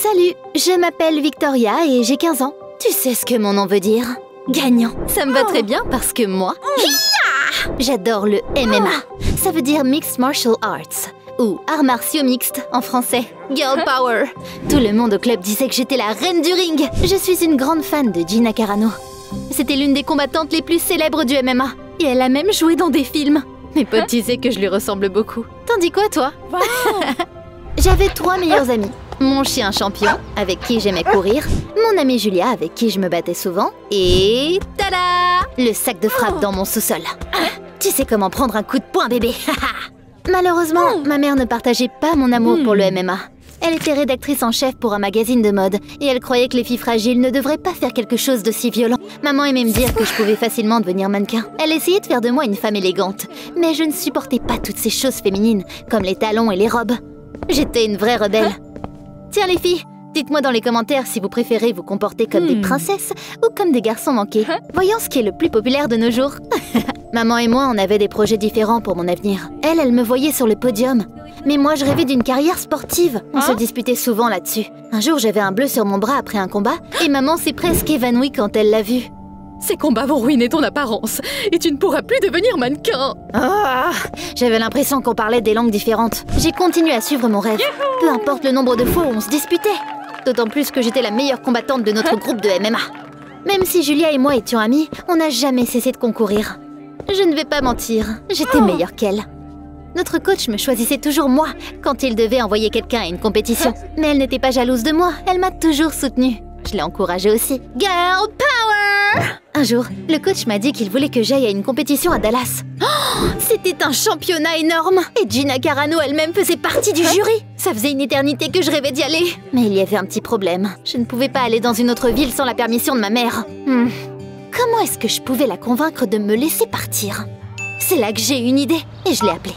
Salut, je m'appelle Victoria et j'ai 15 ans. Tu sais ce que mon nom veut dire? Gagnant. Ça me va très bien parce que moi, j'adore le MMA. Ça veut dire Mixed Martial Arts, ou arts martiaux mixtes en français. Girl Power. Tout le monde au club disait que j'étais la reine du ring. Je suis une grande fan de Gina Carano. C'était l'une des combattantes les plus célèbres du MMA. Et elle a même joué dans des films. Mes potes disaient que je lui ressemble beaucoup. T'en dis quoi, toi? Wow. J'avais 3 meilleurs amis. Mon chien Champion, avec qui j'aimais courir, mon amie Julia, avec qui je me battais souvent, et tada! Le sac de frappe dans mon sous-sol. Tu sais comment prendre un coup de poing, bébé. Malheureusement, ma mère ne partageait pas mon amour pour le MMA. Elle était rédactrice en chef pour un magazine de mode, et elle croyait que les filles fragiles ne devraient pas faire quelque chose d'aussi violent. Maman aimait me dire que je pouvais facilement devenir mannequin. Elle essayait de faire de moi une femme élégante, mais je ne supportais pas toutes ces choses féminines, comme les talons et les robes. J'étais une vraie rebelle. Tiens les filles, dites-moi dans les commentaires si vous préférez vous comporter comme des princesses ou comme des garçons manqués. Voyons ce qui est le plus populaire de nos jours. Maman et moi, on avait des projets différents pour mon avenir. Elle me voyait sur le podium. Mais moi, je rêvais d'une carrière sportive. On se disputait souvent là-dessus. Un jour, j'avais un bleu sur mon bras après un combat et maman s'est presque évanouie quand elle l'a vu. Ces combats vont ruiner ton apparence et tu ne pourras plus devenir mannequin. J'avais l'impression qu'on parlait des langues différentes. J'ai continué à suivre mon rêve, peu importe le nombre de fois où on se disputait. D'autant plus que j'étais la meilleure combattante de notre groupe de MMA. Même si Julia et moi étions amies, on n'a jamais cessé de concourir. Je ne vais pas mentir, j'étais meilleure qu'elle. Notre coach me choisissait toujours moi quand il devait envoyer quelqu'un à une compétition. Mais elle n'était pas jalouse de moi, elle m'a toujours soutenue. Je l'ai encouragée aussi. Girl Power! Un jour, le coach m'a dit qu'il voulait que j'aille à une compétition à Dallas. C'était un championnat énorme! Et Gina Carano elle-même faisait partie du jury! Ça faisait une éternité que je rêvais d'y aller. Mais il y avait un petit problème. Je ne pouvais pas aller dans une autre ville sans la permission de ma mère. Comment est-ce que je pouvais la convaincre de me laisser partir? C'est là que j'ai eu une idée et je l'ai appelée.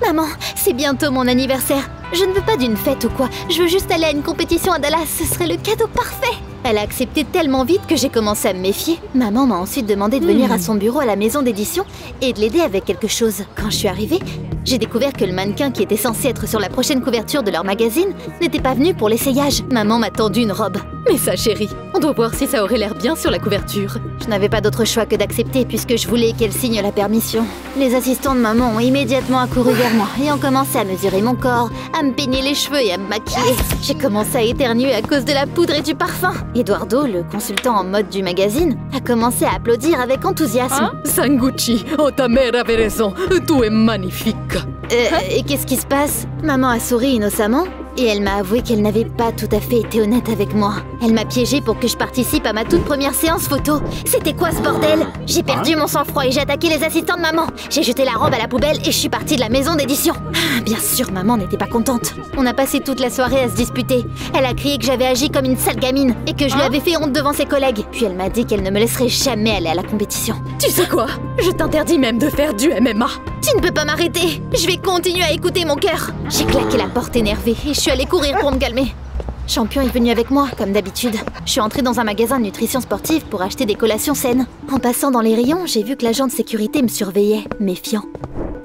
Maman, c'est bientôt mon anniversaire. Je ne veux pas d'une fête ou quoi. Je veux juste aller à une compétition à Dallas. Ce serait le cadeau parfait. Elle a accepté tellement vite que j'ai commencé à me méfier. Maman m'a ensuite demandé de venir à son bureau à la maison d'édition et de l'aider avec quelque chose. Quand je suis arrivée, j'ai découvert que le mannequin qui était censé être sur la prochaine couverture de leur magazine n'était pas venu pour l'essayage. Maman m'a tendu une robe. Mais ça, chérie, on doit voir si ça aurait l'air bien sur la couverture. Je n'avais pas d'autre choix que d'accepter puisque je voulais qu'elle signe la permission. Les assistants de maman ont immédiatement accouru vers moi et ont commencé à mesurer mon corps, à me peigner les cheveux et à me maquiller. J'ai commencé à éternuer à cause de la poudre et du parfum. Eduardo, le consultant en mode du magazine, a commencé à applaudir avec enthousiasme. Sangucci, oh ta mère avait raison, tu es magnifique. Et qu'est-ce qui se passe? Maman a souri innocemment et elle m'a avoué qu'elle n'avait pas tout à fait été honnête avec moi. Elle m'a piégée pour que je participe à ma toute première séance photo. C'était quoi ce bordel? J'ai perdu mon sang-froid et j'ai attaqué les assistants de maman. J'ai jeté la robe à la poubelle et je suis partie de la maison d'édition. Bien sûr, maman n'était pas contente. On a passé toute la soirée à se disputer. Elle a crié que j'avais agi comme une sale gamine et que je lui avais fait honte devant ses collègues. Puis elle m'a dit qu'elle ne me laisserait jamais aller à la compétition. Tu sais quoi? Je t'interdis même de faire du MMA. Tu ne peux pas m'arrêter. Je vais continuer à écouter mon cœur. J'ai claqué la porte énervée et je suis allée courir pour me calmer. Champion est venu avec moi, comme d'habitude. Je suis entrée dans un magasin de nutrition sportive pour acheter des collations saines. En passant dans les rayons, j'ai vu que l'agent de sécurité me surveillait, méfiant.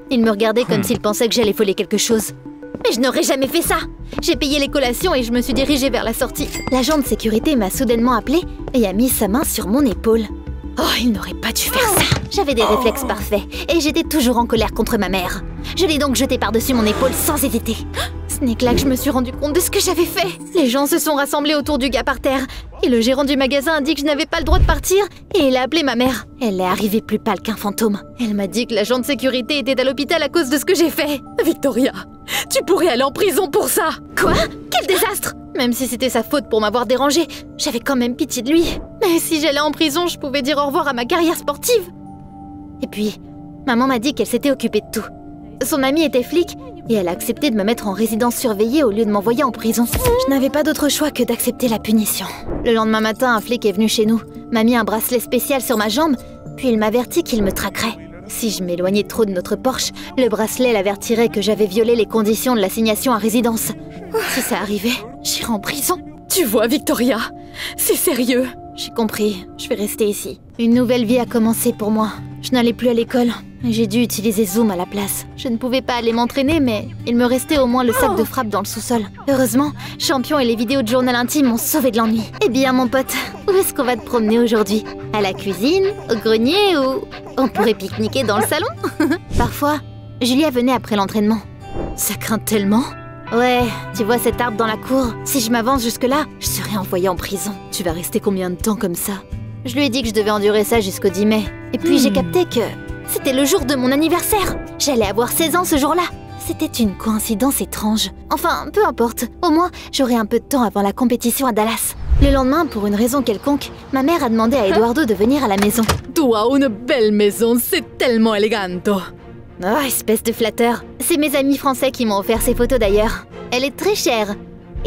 Il me regardait comme s'il pensait que j'allais voler quelque chose. Mais je n'aurais jamais fait ça! J'ai payé les collations et je me suis dirigée vers la sortie. L'agent de sécurité m'a soudainement appelée et a mis sa main sur mon épaule. Oh, il n'aurait pas dû faire ça! J'avais des réflexes parfaits et j'étais toujours en colère contre ma mère. Je l'ai donc jeté par-dessus mon épaule sans hésiter. Ce n'est que là que je me suis rendu compte de ce que j'avais fait. Les gens se sont rassemblés autour du gars par terre. Et le gérant du magasin a dit que je n'avais pas le droit de partir. Et il a appelé ma mère. Elle est arrivée plus pâle qu'un fantôme. Elle m'a dit que l'agent de sécurité était à l'hôpital à cause de ce que j'ai fait. Victoria, tu pourrais aller en prison pour ça. Quoi? Quel désastre! Même si c'était sa faute pour m'avoir dérangée, j'avais quand même pitié de lui. Mais si j'allais en prison, je pouvais dire au revoir à ma carrière sportive. Et puis, maman m'a dit qu'elle s'était occupée de tout. Son amie était flic et elle a accepté de me mettre en résidence surveillée au lieu de m'envoyer en prison. Je n'avais pas d'autre choix que d'accepter la punition. Le lendemain matin, un flic est venu chez nous, m'a mis un bracelet spécial sur ma jambe, puis il m'avertit qu'il me traquerait. Si je m'éloignais trop de notre Porsche, le bracelet l'avertirait que j'avais violé les conditions de l'assignation à résidence. Si ça arrivait, j'irais en prison. Tu vois, Victoria, c'est sérieux. J'ai compris, je vais rester ici. Une nouvelle vie a commencé pour moi. Je n'allais plus à l'école. J'ai dû utiliser Zoom à la place. Je ne pouvais pas aller m'entraîner, mais il me restait au moins le sac de frappe dans le sous-sol. Heureusement, Champion et les vidéos de journal intime m'ont sauvé de l'ennui. Eh bien, mon pote, où est-ce qu'on va te promener aujourd'hui? À la cuisine? Au grenier? Ou on pourrait pique-niquer dans le salon? Parfois, Julia venait après l'entraînement. Ça craint tellement. Ouais, tu vois cet arbre dans la cour? Si je m'avance jusque-là, je serai envoyée en prison. Tu vas rester combien de temps comme ça? Je lui ai dit que je devais endurer ça jusqu'au 10 mai. Et puis j'ai capté que c'était le jour de mon anniversaire. J'allais avoir 16 ans ce jour-là. C'était une coïncidence étrange. Enfin, peu importe. Au moins, j'aurai un peu de temps avant la compétition à Dallas. Le lendemain, pour une raison quelconque, ma mère a demandé à Eduardo de venir à la maison. Tu as une belle maison, c'est tellement élegante. Oh, espèce de flatteur. C'est mes amis français qui m'ont offert ces photos d'ailleurs. Elle est très chère.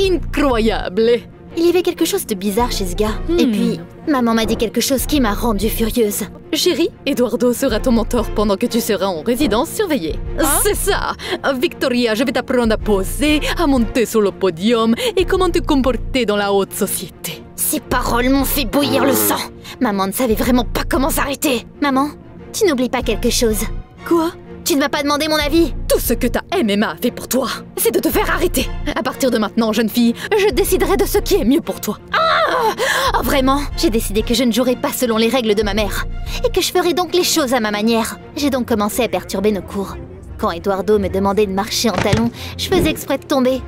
Incroyable. Il y avait quelque chose de bizarre chez ce gars. Et puis, maman m'a dit quelque chose qui m'a rendue furieuse. Chérie, Eduardo sera ton mentor pendant que tu seras en résidence surveillée. C'est ça. Victoria, je vais t'apprendre à poser, à monter sur le podium et comment te comporter dans la haute société. Ces paroles m'ont fait bouillir le sang. Maman ne savait vraiment pas comment s'arrêter. Maman, tu n'oublies pas quelque chose. Quoi? Tu ne m'as pas demandé mon avis. Tout ce que ta MMA a fait pour toi, c'est de te faire arrêter. À partir de maintenant, jeune fille, je déciderai de ce qui est mieux pour toi. Oh, vraiment? J'ai décidé que je ne jouerais pas selon les règles de ma mère. Et que je ferais donc les choses à ma manière. J'ai donc commencé à perturber nos cours. Quand Eduardo me demandait de marcher en talons, je faisais exprès de tomber.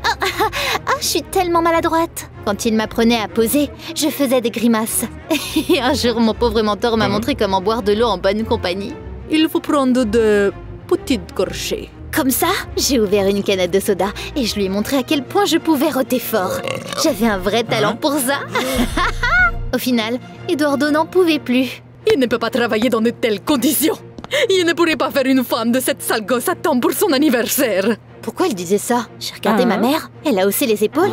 Je suis tellement maladroite. Quand il m'apprenait à poser, je faisais des grimaces. Et un jour, mon pauvre mentor m'a montré comment boire de l'eau en bonne compagnie. Il faut prendre de petites gorgées. Comme ça, j'ai ouvert une canette de soda et je lui ai montré à quel point je pouvais roter fort. J'avais un vrai talent pour ça. Au final, Eduardo n'en pouvait plus. Il ne peut pas travailler dans de telles conditions. Il ne pourrait pas faire une femme de cette sale gosse à temps pour son anniversaire. Pourquoi il disait ça? J'ai regardé ma mère, elle a haussé les épaules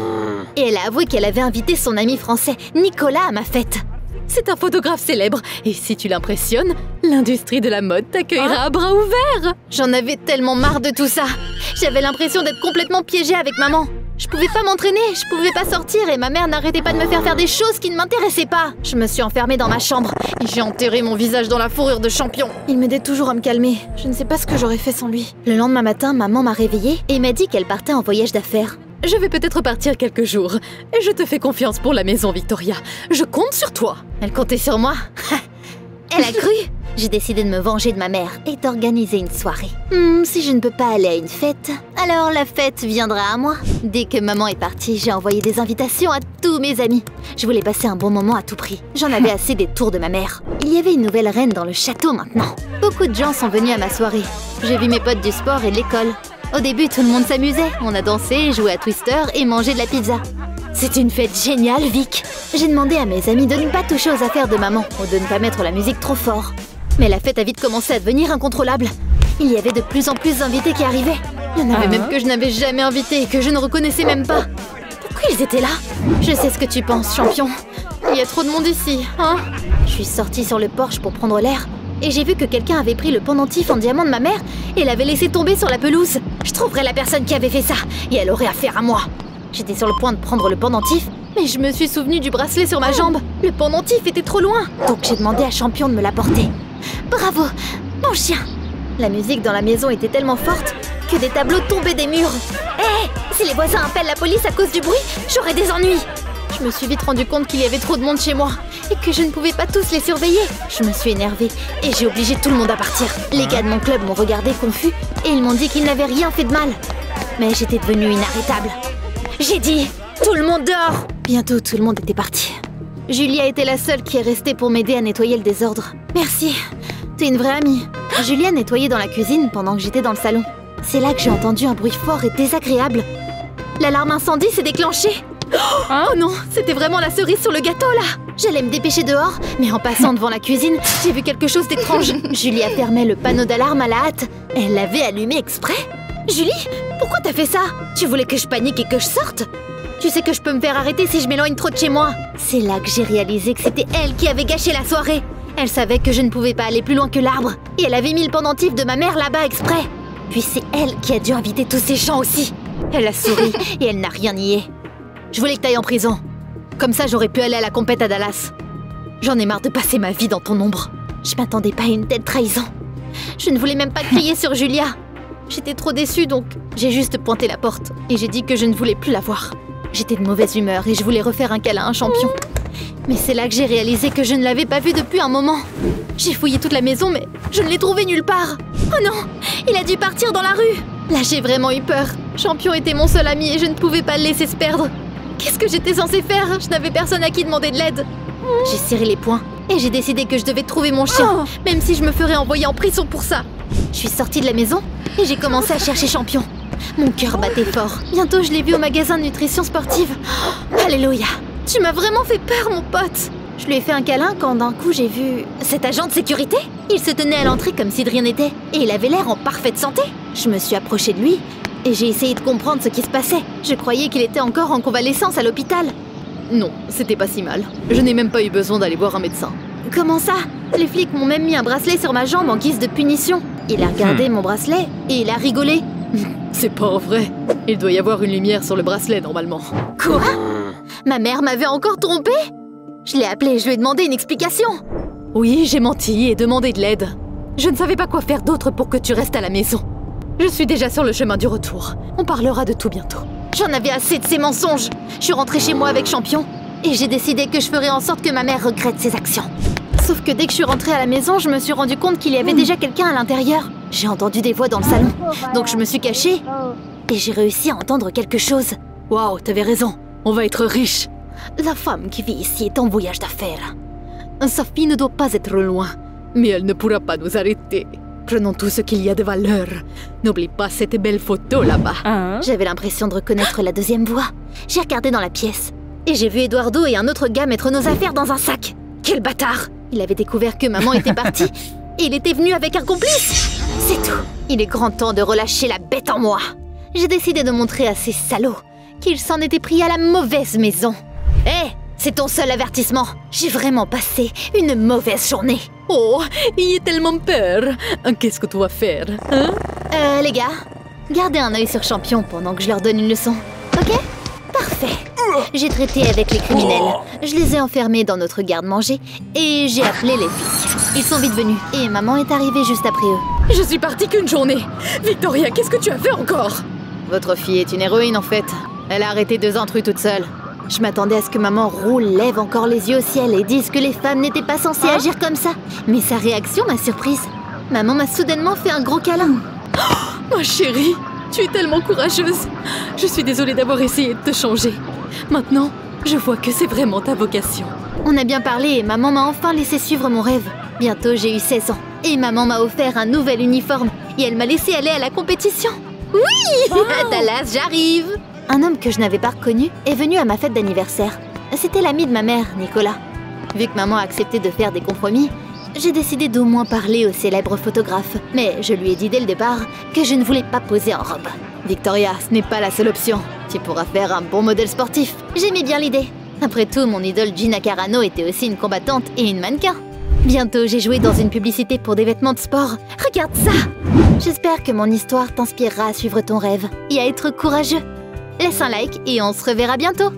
et elle a avoué qu'elle avait invité son ami français, Nicolas, à ma fête. C'est un photographe célèbre, et si tu l'impressionnes, l'industrie de la mode t'accueillera à bras ouverts. J'en avais tellement marre de tout ça. J'avais l'impression d'être complètement piégée avec maman. Je pouvais pas m'entraîner, je pouvais pas sortir et ma mère n'arrêtait pas de me faire des choses qui ne m'intéressaient pas. Je me suis enfermée dans ma chambre et j'ai enterré mon visage dans la fourrure de Champion. Il m'aidait toujours à me calmer. Je ne sais pas ce que j'aurais fait sans lui. Le lendemain matin, maman m'a réveillée et m'a dit qu'elle partait en voyage d'affaires. Je vais peut-être partir quelques jours. Et je te fais confiance pour la maison, Victoria. Je compte sur toi. Elle comptait sur moi. Elle a cru. J'ai décidé de me venger de ma mère et d'organiser une soirée. Si je ne peux pas aller à une fête, alors la fête viendra à moi. Dès que maman est partie, j'ai envoyé des invitations à tous mes amis. Je voulais passer un bon moment à tout prix. J'en avais assez des tours de ma mère. Il y avait une nouvelle reine dans le château maintenant. Beaucoup de gens sont venus à ma soirée. J'ai vu mes potes du sport et de l'école. Au début, tout le monde s'amusait. On a dansé, joué à Twister et mangé de la pizza. C'était une fête géniale, Vic. J'ai demandé à mes amis de ne pas toucher aux affaires de maman ou de ne pas mettre la musique trop fort. Mais la fête a vite commencé à devenir incontrôlable. Il y avait de plus en plus d'invités qui arrivaient. Il y en avait même que je n'avais jamais invités et que je ne reconnaissais même pas. Pourquoi ils étaient là? Je sais ce que tu penses, Champion. Il y a trop de monde ici, hein? Je suis sortie sur le porche pour prendre l'air. Et j'ai vu que quelqu'un avait pris le pendentif en diamant de ma mère et l'avait laissé tomber sur la pelouse. Je trouverais la personne qui avait fait ça et elle aurait affaire à moi. J'étais sur le point de prendre le pendentif, mais je me suis souvenu du bracelet sur ma jambe. Le pendentif était trop loin, donc j'ai demandé à Champion de me l'apporter. Bravo, mon chien! La musique dans la maison était tellement forte que des tableaux tombaient des murs. Hé! Si les voisins appellent la police à cause du bruit, j'aurais des ennuis! Je me suis vite rendu compte qu'il y avait trop de monde chez moi et que je ne pouvais pas tous les surveiller. Je me suis énervée et j'ai obligé tout le monde à partir. Les gars de mon club m'ont regardé confus et ils m'ont dit qu'ils n'avaient rien fait de mal. Mais j'étais devenue inarrêtable. J'ai dit « Tout le monde dehors !» Bientôt, tout le monde était parti. Julia était la seule qui est restée pour m'aider à nettoyer le désordre. Merci, t'es une vraie amie. Julia nettoyait dans la cuisine pendant que j'étais dans le salon. C'est là que j'ai entendu un bruit fort et désagréable. L'alarme incendie s'est déclenchée. Oh non, c'était vraiment la cerise sur le gâteau là! J'allais me dépêcher dehors, mais en passant devant la cuisine, j'ai vu quelque chose d'étrange. Julia fermait le panneau d'alarme à la hâte. Elle l'avait allumé exprès. Julie, pourquoi t'as fait ça? Tu voulais que je panique et que je sorte? Tu sais que je peux me faire arrêter si je m'éloigne trop de chez moi. C'est là que j'ai réalisé que c'était elle qui avait gâché la soirée. Elle savait que je ne pouvais pas aller plus loin que l'arbre. Et elle avait mis le pendentif de ma mère là-bas exprès. Puis c'est elle qui a dû inviter tous ces gens aussi. Elle a souri et elle n'a rien nié. Je voulais que t'ailles en prison. Comme ça, j'aurais pu aller à la compète à Dallas. J'en ai marre de passer ma vie dans ton ombre. Je m'attendais pas à une telle trahison. Je ne voulais même pas crier sur Julia. J'étais trop déçue, donc j'ai juste pointé la porte et j'ai dit que je ne voulais plus la voir. J'étais de mauvaise humeur et je voulais refaire un câlin à un champion. Mais c'est là que j'ai réalisé que je ne l'avais pas vu depuis un moment. J'ai fouillé toute la maison, mais je ne l'ai trouvé nulle part. Oh non, il a dû partir dans la rue. Là, j'ai vraiment eu peur. Champion était mon seul ami et je ne pouvais pas le laisser se perdre. Qu'est-ce que j'étais censée faire? Je n'avais personne à qui demander de l'aide. J'ai serré les poings et j'ai décidé que je devais trouver mon chien, même si je me ferais envoyer en prison pour ça. Je suis sortie de la maison et j'ai commencé à chercher Champion. Mon cœur battait fort. Bientôt, je l'ai vu au magasin de nutrition sportive. Oh, alléluia! Tu m'as vraiment fait peur, mon pote! Je lui ai fait un câlin quand d'un coup j'ai vu cet agent de sécurité. Il se tenait à l'entrée comme si de rien n'était et il avait l'air en parfaite santé. Je me suis approchée de lui et j'ai essayé de comprendre ce qui se passait. Je croyais qu'il était encore en convalescence à l'hôpital. Non, c'était pas si mal. Je n'ai même pas eu besoin d'aller voir un médecin. Comment ça? Les flics m'ont même mis un bracelet sur ma jambe en guise de punition. Il a regardé mon bracelet et il a rigolé. C'est pas vrai. Il doit y avoir une lumière sur le bracelet normalement. Quoi? Ma mère m'avait encore trompée? Je l'ai appelé et je lui ai demandé une explication. Oui, j'ai menti et demandé de l'aide. Je ne savais pas quoi faire d'autre pour que tu restes à la maison. Je suis déjà sur le chemin du retour. On parlera de tout bientôt. J'en avais assez de ces mensonges. Je suis rentrée chez moi avec Champion et j'ai décidé que je ferais en sorte que ma mère regrette ses actions. Sauf que dès que je suis rentrée à la maison, je me suis rendu compte qu'il y avait déjà quelqu'un à l'intérieur. J'ai entendu des voix dans le salon, donc je me suis cachée et j'ai réussi à entendre quelque chose. Waouh, t'avais raison. On va être riches. La femme qui vit ici est en voyage d'affaires. Sa fille ne doit pas être loin, mais elle ne pourra pas nous arrêter. Prenons tout ce qu'il y a de valeur. N'oublie pas cette belle photo là-bas. J'avais l'impression de reconnaître la deuxième voix. J'ai regardé dans la pièce et j'ai vu Eduardo et un autre gars mettre nos affaires dans un sac. Quel bâtard! Il avait découvert que maman était partie et il était venu avec un complice. C'est tout. Il est grand temps de relâcher la bête en moi. J'ai décidé de montrer à ces salauds qu'ils s'en étaient pris à la mauvaise maison. Hé, c'est ton seul avertissement. J'ai vraiment passé une mauvaise journée. Oh, il est tellement peur. Qu'est-ce que tu vas faire, hein? Les gars, gardez un œil sur Champion pendant que je leur donne une leçon. Ok? Parfait. J'ai traité avec les criminels. Je les ai enfermés dans notre garde-manger et j'ai appelé les flics. Ils sont vite venus et maman est arrivée juste après eux. Je suis partie qu'une journée. Victoria, qu'est-ce que tu as fait encore? Votre fille est une héroïne en fait. Elle a arrêté 2 intrus toute seule. Je m'attendais à ce que maman lève encore les yeux au ciel et dise que les femmes n'étaient pas censées agir comme ça. Mais sa réaction m'a surprise. Maman m'a soudainement fait un gros câlin. Oh, ma chérie, tu es tellement courageuse. Je suis désolée d'avoir essayé de te changer. Maintenant, je vois que c'est vraiment ta vocation. On a bien parlé et maman m'a enfin laissé suivre mon rêve. Bientôt j'ai eu 16 ans et maman m'a offert un nouvel uniforme et elle m'a laissé aller à la compétition. Oui! Dallas, j'arrive! Un homme que je n'avais pas reconnu est venu à ma fête d'anniversaire. C'était l'ami de ma mère, Nicolas. Vu que maman a accepté de faire des compromis, j'ai décidé d'au moins parler au célèbre photographe. Mais je lui ai dit dès le départ que je ne voulais pas poser en robe. Victoria, ce n'est pas la seule option. Tu pourras faire un bon modèle sportif. J'aimais bien l'idée. Après tout, mon idole Gina Carano était aussi une combattante et une mannequin. Bientôt, j'ai joué dans une publicité pour des vêtements de sport. Regarde ça! J'espère que mon histoire t'inspirera à suivre ton rêve et à être courageux. Laisse un like et on se reverra bientôt.